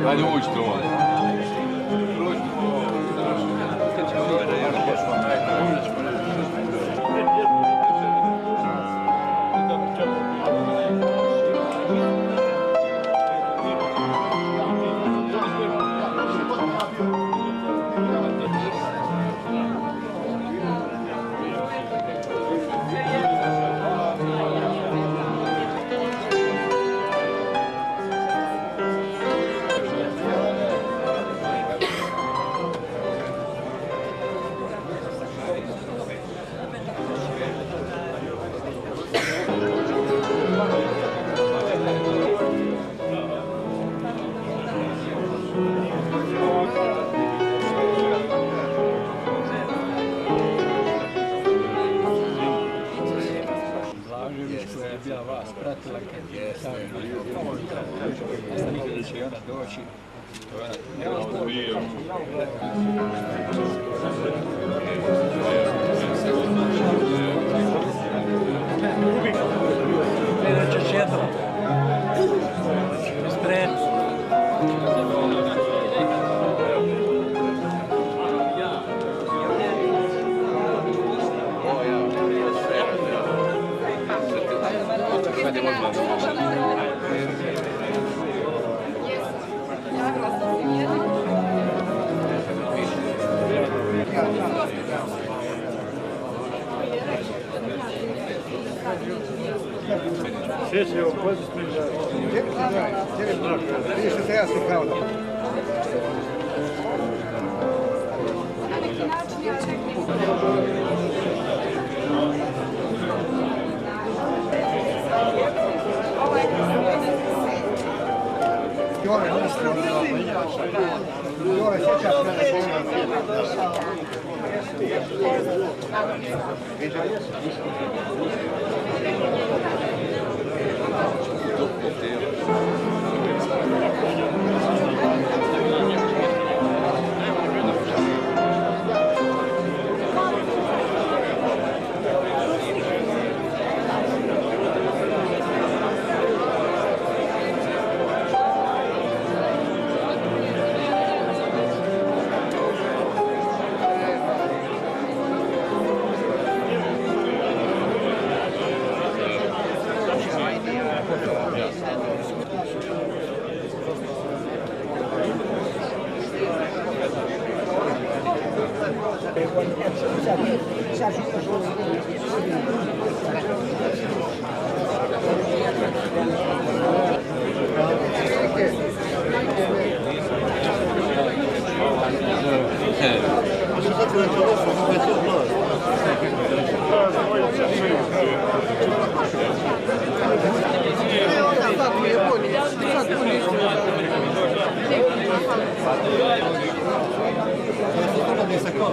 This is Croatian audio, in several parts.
Hajde ući tu malo. Bila vas pratila kad je sam mislio da će i ona doći. Sljedeće će jedno. Ispred. Sljedeći je ovo pozitivno. Vidiš što se ja slikao da. Jore, sjećaš me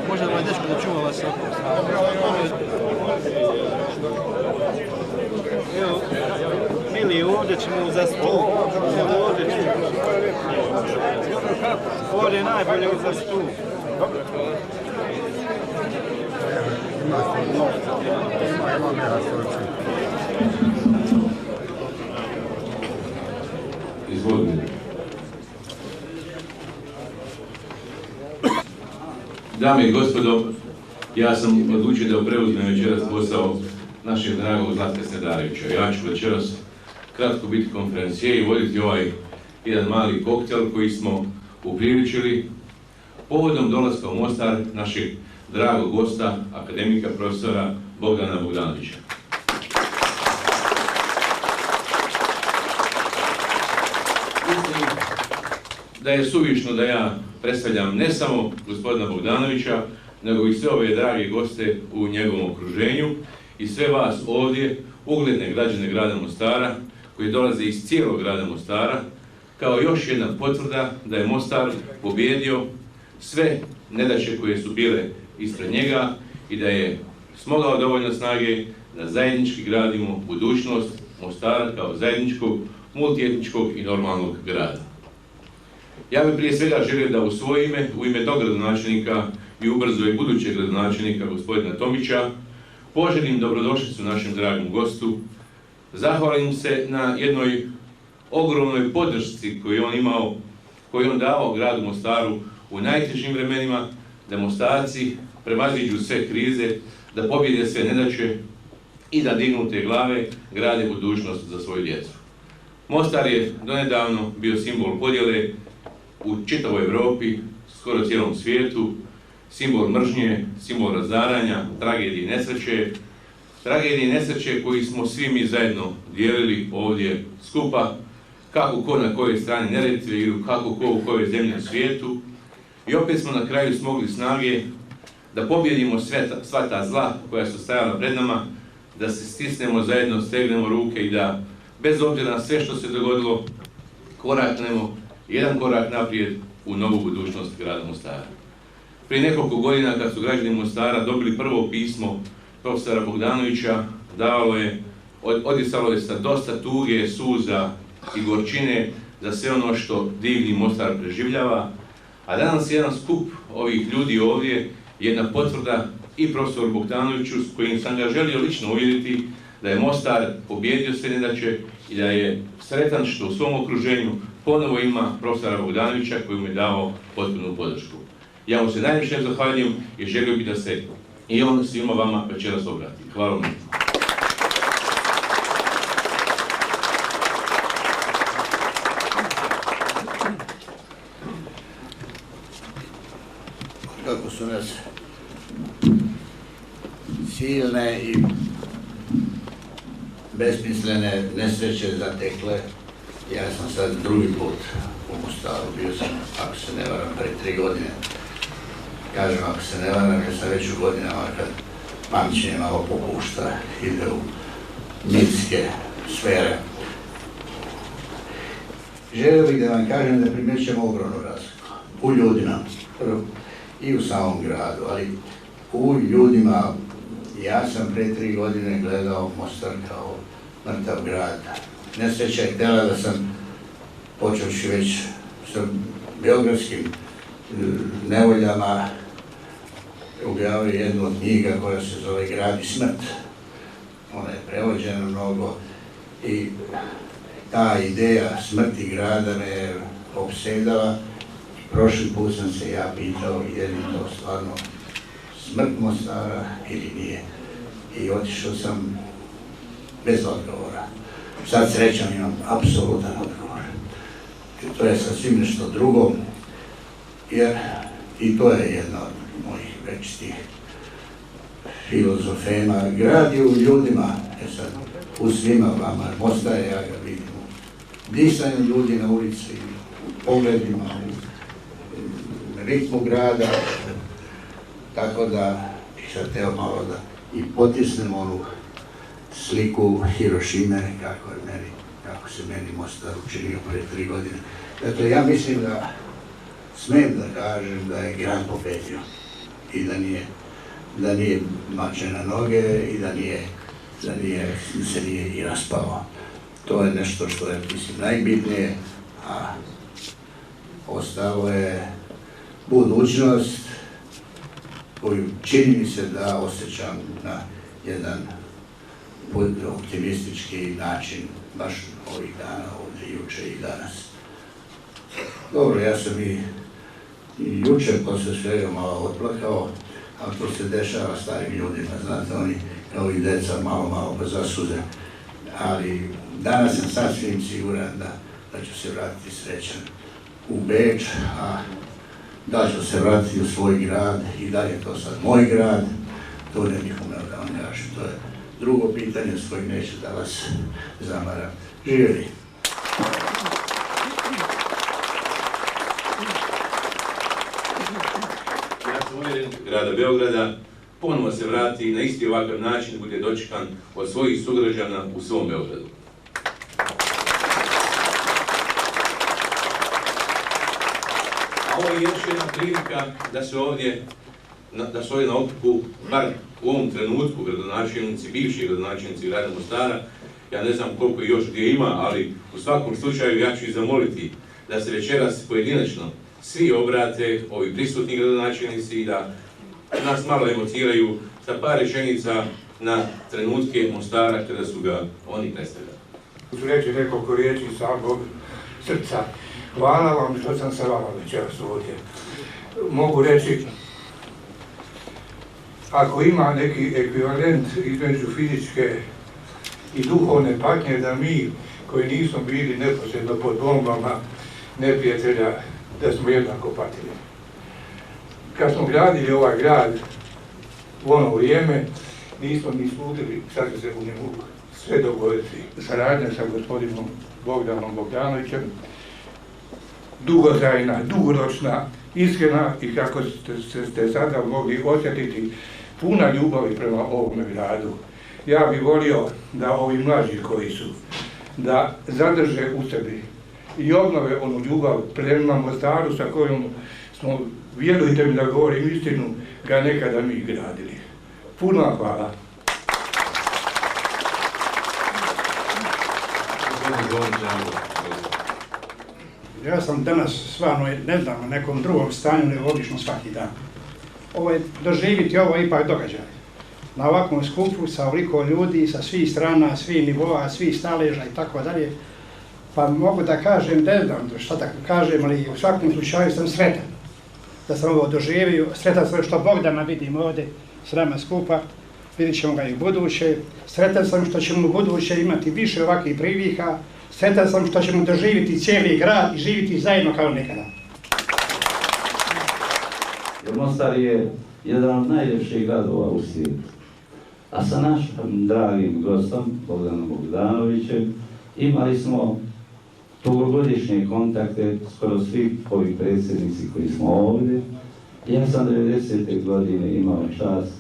Možda vam je dečko da čuva vas. Evo, Mili, ovdje ćemo za stup. Ovdje je najbolje za stup. Izvolite. Dame i gospodo, ja sam odlučio da preuzmem večeras posao našeg dragog Zlatka Snedarevića. Ja ću večeras kratko biti konferencije i voditi ovaj jedan mali koktel koji smo upriličili povodom dolaska u Mostar našeg dragog gosta, akademika profesora Bogdana Bogdanovića. Mislim da je suvišno da ja predstavljam ne samo gospodina Bogdanovića, nego i sve ove drage goste u njegovom okruženju i sve vas ovdje, ugledne građane grada Mostara, koji dolaze iz cijelog grada Mostara, kao još jedna potvrda da je Mostar pobijedio sve nedaće koje su bile ispred njega i da je smogao dovoljno snage da zajednički gradimo budućnost Mostara kao zajedničkog, multietničkog i normalnog grada. Ja bih prije svega želio da u svoje ime, u ime tog gradonačelnika i ubrzo i budućeg gradonačelnika gospodina Tomića, poželim dobrodošlicu našem dragom gostu, zahvalim se na jednoj ogromnoj podršci koju on imao, koju on dao gradu Mostaru u najtežim vremenima, da Mostarci prevaziđu sve krize, da pobjede sve nedaće i da dignute glave grade budućnost za svoju djecu. Mostar je donedavno bio simbol podjele u čitavoj Europi, skoro cijelom svijetu, simbol mržnje, simbol razaranja, tragedije i nesreće koji smo svi mi zajedno dijelili ovdje skupa, kako ko na kojoj strani Neretve ili kako ko u kojoj zemlji u svijetu. I opet smo na kraju smogli snage da pobjedimo sva ta zla koja su stajala pred nama, da se stisnemo zajedno, stegnemo ruke i da bez obzira na sve što se dogodilo, koraknemo jedan korak naprijed u novu budućnost grada Mostara. Prije nekoliko godina kad su građani Mostara dobili prvo pismo profesora Bogdanovića, odisalo je sa dosta tuge, suza i gorčine za sve ono što divni Mostar preživljava, a danas je jedan skup ovih ljudi ovdje, jedna potvrda i profesoru Bogdanoviću s kojim sam ga želio lično uvjeriti da je Mostar pobjedio sve nedaće i da je sretan što u svom okruženju ponovo ima profesora Bogdanovića koji mu je dao potpunu podršku. Ja mu se najviše zahvaljujem i želio bih da se i on svima vama večeras obrati. Hvala vam. Kako su nas silne i besmislene nesreće zatekle, ja sam sad drugi put u Mostaru, bio sam, ako se ne varam, pre 3 godine. Kažem, ako se ne varam, jer sam već u godinama kad pamćenje malo popušta, ide u mitske sfere. Želio bih da vam kažem da primjećujemo ogromnu razliku u ljudima, prvo, i u samom gradu, ali u ljudima. Ja sam pre 3 godine gledao Mostar kao mrtav grad. Nesreća je htjela da sam, počevši već sa beogradskim nevoljama, objavio jednu od knjiga koja se zove Grad i smrt. Ona je prevođena mnogo i ta ideja smrti grada me je opsedala. Prošli put sam se ja pitao je li to stvarno smrt Mostara ili nije. I otišao sam bez odgovora. Sad srećan imam apsolutan odgovor. I to je sasvim nešto drugo, jer i to je jedna od mojih večitih filozofema. Grad je u ljudima, sad u svima vama, Mostar je, ja ga vidim u disanju ljudi na ulici, u pogledima, u ritmu grada, tako da bih sad teo malo da i potisnem onu sliku Hirošime, kako se meni Mostar učinio pre 3 godine. Dakle, ja mislim da smem da kažem da je grad pobedio i da nije mačen na noge i da se nije i raspao. To je nešto što je, mislim, najbitnije, a ostalo je budućnost koju čini mi se da osjećam na jedan optimistički način, baš ovih dana ovdje, juče i danas. Dobro, ja sam i juče posle svega malo otplakao, ali to se dešava starim ljudima, znate, oni kao i deca malo pa zasuze. Ali danas sam sasvim siguran da ću se vratiti srećan u Beč, a da ću se vratiti u svoj grad i da je to sad moj grad, to ne bih umeo da vam kažem. To je drugo pitanje s kojim neću da vas zamaram. Živjeli! Ja sam uvjeren grada Beograda ponovo se vrati na isti ovakav način, bude dočekan od svojih sugrađana u svom Beogradu. A ovo je još jedna prilika da se ovdje na okupu, bar u ovom trenutku, gradonačelnici, bivši gradonačelnici grada Mostara, ja ne znam koliko još gdje ima, ali u svakom slučaju ja ću ih zamoliti da se večeras pojedinačno svi obrate, ovi prisutni gradonačelnici, i da nas malo evociraju sa par rečenica na trenutke Mostara kada su ga oni predstavljali. Ću reći nekoliko riječi iz samog srca. Hvala vam što sam sa vama večeras ovdje. Mogu reći, ako ima neki ekvivalent između fizičke i duhovne patnje, da mi koji nismo bili neposredno pod bombama neprijatelja, da smo jednako patili. Kad smo gradili ovaj grad u ono vrijeme, nismo ni slutili sad se u njemu sve dogoditi. Saradnja sa gospodinom Bogdanom Bogdanovićem, dugotrajna, dugoročna, iskrena i kako ste sada mogli osjetiti, puna ljubavi prema ovome gradu. Ja bih volio da ovi mlađi koji su, da zadrže u sebi i obnove onu ljubav prema Mostaru sa kojom smo, vjerujte mi da govorim istinu, ga nekada mi gradili. Puno hvala. Ja sam danas stvarno, ne znam, na nekom drugom stanju nego obično svaki dan. Doživiti ovo je ipak događaj. Na ovakvom skupu sa ovoliko ljudi, sa svih strana, svih nivoa, svih staleža i tako dalje. Pa mogu da kažem, ne znam šta da kažem, ali u svakom slučaju sam sretan da sam ovo doživio. Sretan sam što Bogdana vidim ovdje s nama skupa, vidit ćemo ga i u buduće. Sretan sam što ćemo u buduće imati više ovakvih prilika. Sretan sam što ćemo doživjeti cijeli grad i živjeti zajedno kao nekada. Mostar je jedan od najljepših gradova u svijetu. A sa našim dragim gostom, Bogdanom Bogdanovićem, imali smo dugogodišnje kontakte, skoro svi ovi predsjednici koji smo ovdje. Ja sam 90. godine imao čast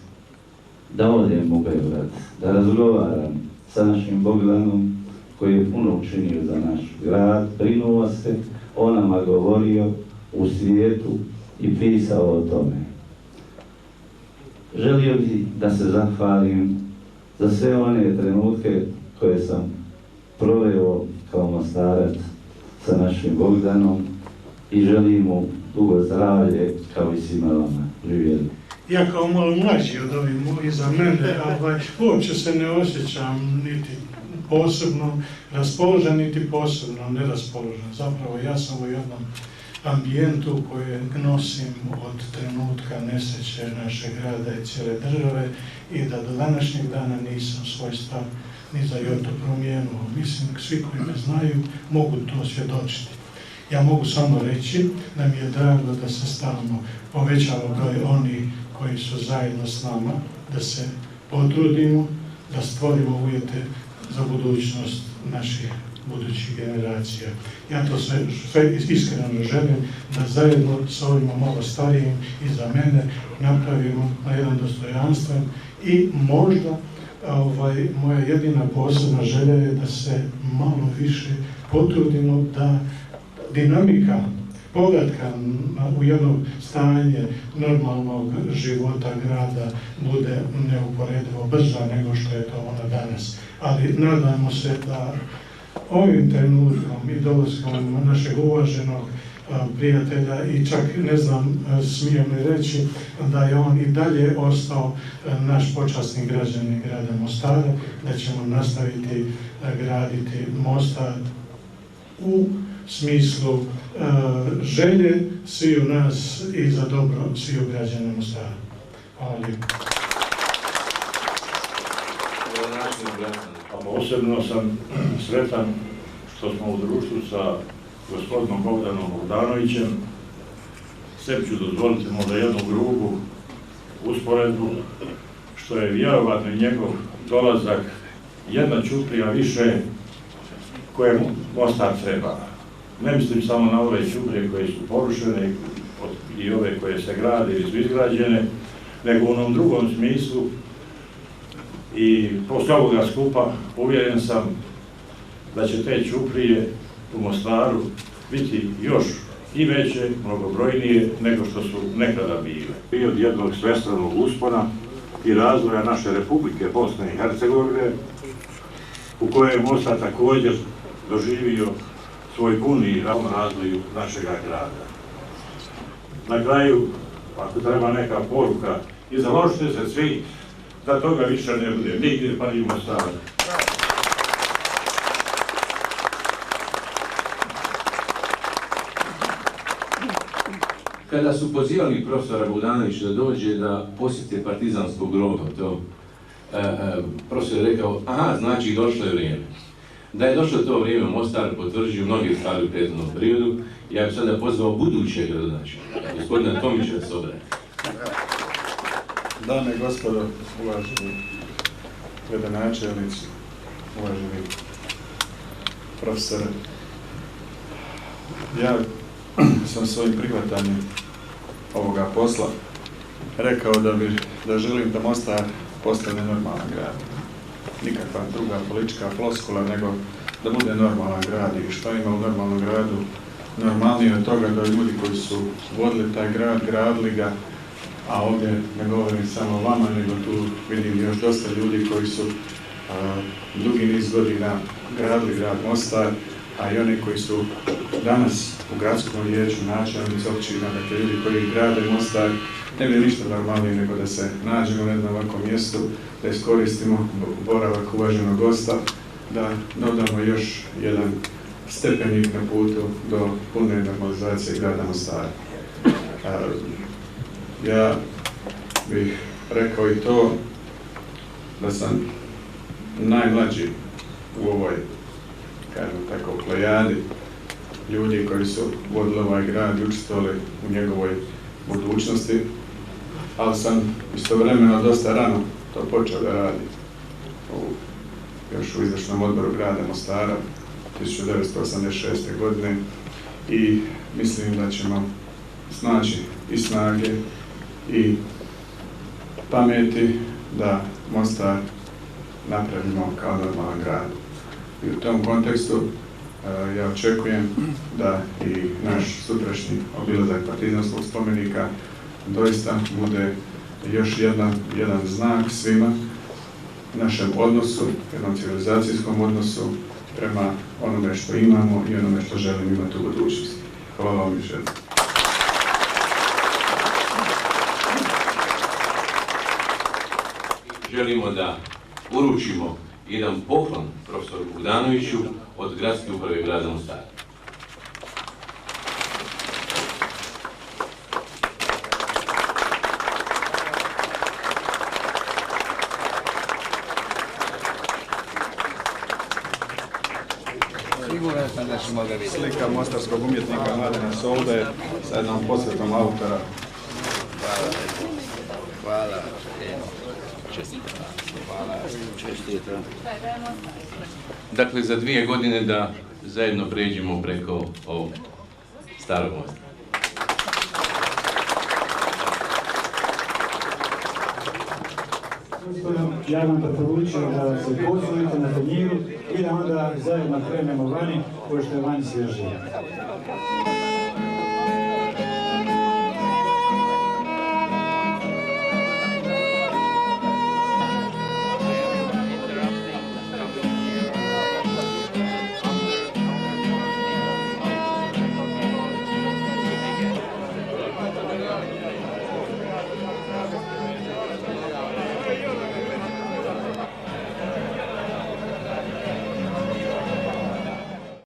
da odem u Beograd, da razgovaram sa našim Bogdanom, koji je puno učinio za naš grad, brinuo se, o nama govorio u svijetu i pisao o tome. Želio bih da se zahvalim za sve one trenutke koje sam proveo kao Mostarac sa našim Bogdanom i želim mu dugo zdravlje kao i svima vama. Živjeli. Ja kao malo mlađi od ovih iza mene, uopće se ne osjećam niti posebno raspoložen, niti posebno neraspoložen. Zapravo ja sam u jednom ambijentu koje nosim od trenutka nesreće našeg grada i cijele države i da do današnjeg dana nisam svoj stav ni za joto promijenuo. Mislim, svi koji me znaju mogu to svjedočiti. Ja mogu samo reći da mi je drago da se stalno povećava broj onih koji su zajedno s nama, da se potrudimo, da stvorimo uvjete za budućnost naših budućih generacija. Ja to sve iskreno želim da zajedno s ovima malo starijim iza mene napravimo na jedan dostojanstven i možda moja jedina posebna želja je da se malo više potrudimo da dinamika povratka u jedno stanje normalnog života grada bude neuporedivo brža nego što je to ona danas. Ali nadamo se da ovim trenutkom i dolaskom našeg uvaženog prijatelja i čak ne znam, smijem li reći da je on i dalje ostao naš počasni građanin grada Mostara, da ćemo nastaviti graditi Mostar u smislu želje sviju nas i za dobro sviju građana Mostara. Hvala lijepo. Posebno sam sretan što smo u društvu sa gospodinom Bogdanom Bogdanovićem. Sebi ću dozvoliti možda jednu grubu usporedbu, što je vjerovatno njegov dolazak jedna ćuprija više koje Mostar treba. Ne mislim samo na ove ćuprije koje su porušene i ove koje se grade ili su izgrađene, nego u onom drugom smislu. I posle ovoga skupa uvjeren sam da će te ćuprije u Mostaru biti još i veće, mnogobrojnije nego što su nekada bile. I od jednog svestranog uspona i razvoja naše Republike Bosne i Hercegovine u kojoj je Mostar također doživio svoj puni razvoj našega grada. Na kraju, ako treba neka poruka, i založite se svi da toga više ne bude nigdje, pa i u Mostaru. Kada su pozivali profesora Bogdanovića da dođe da posjete partizanskog groba, to profesor je rekao, aha, znači došlo je vrijeme. Da je došlo to vrijeme u Mostar, potvrđuju mnogi stvari u prethodnom periodu. Ja bih sada pozvao budućeg gradonačelnika, gospodina Tomića, da se obrati. Dame i gospodo, uvaženi gradonačelnici, uvaženi profesore, ja sam svojim prihvatanjem ovoga posla rekao da želim da Mostar postane normalan grad. Nikakva druga politička floskula, nego da bude normalan grad. I što ima u normalnom gradu normalnije od toga da ljudi koji su vodili taj grad, gradili ga, a ovdje ne govorim samo o vama, nego tu vidim još dosta ljudi koji su dugi niz godina gradili grad Mostar, a i oni koji su danas u gradskom vijeću, načelnici općina, dakle ljudi koji grade Mostar, ne bi ništa normalnije nego da se nađemo na jednom ovakvom mjestu, da iskoristimo boravak uvaženog gosta, da dodamo još jedan stepenik na putu do pune normalizacije grada Mostara. Ja bih rekao i to da sam najmlađi u ovoj, kažem tako, plejadi ljudi koji su vodili ovaj grad i učestvovali u njegovoj budućnosti, ali sam istovremeno dosta rano to počeo da radi još u izvršnom odboru grada Mostara 1986. godine i mislim da ćemo snaći i snage i pameti da Mostar napravimo kao normalan grad. I u tom kontekstu ja očekujem da i naš sutrašnji obilazak partizanskog spomenika doista bude još jedan znak svima, našem odnosu, jednom civilizacijskom odnosu prema onome što imamo i onome što želimo imati u budućnosti. Hvala vam još jednom. Želimo da uručimo jedan poklon profesoru Bogdanoviću od Gradske uprave grada Mostara. Siguran sam da ćemo ga vidjeti. Slika mostarskog umjetnika Mladena Solde sa jednom posvetom autora. Hvala. Čestitam. Dakle, za 2 godine da zajedno pređemo preko ovog starog mosta. Ja vam preporučujem da se pozovite na tanjiru i da onda zajedno krenemo vani, pošto je vani svježije.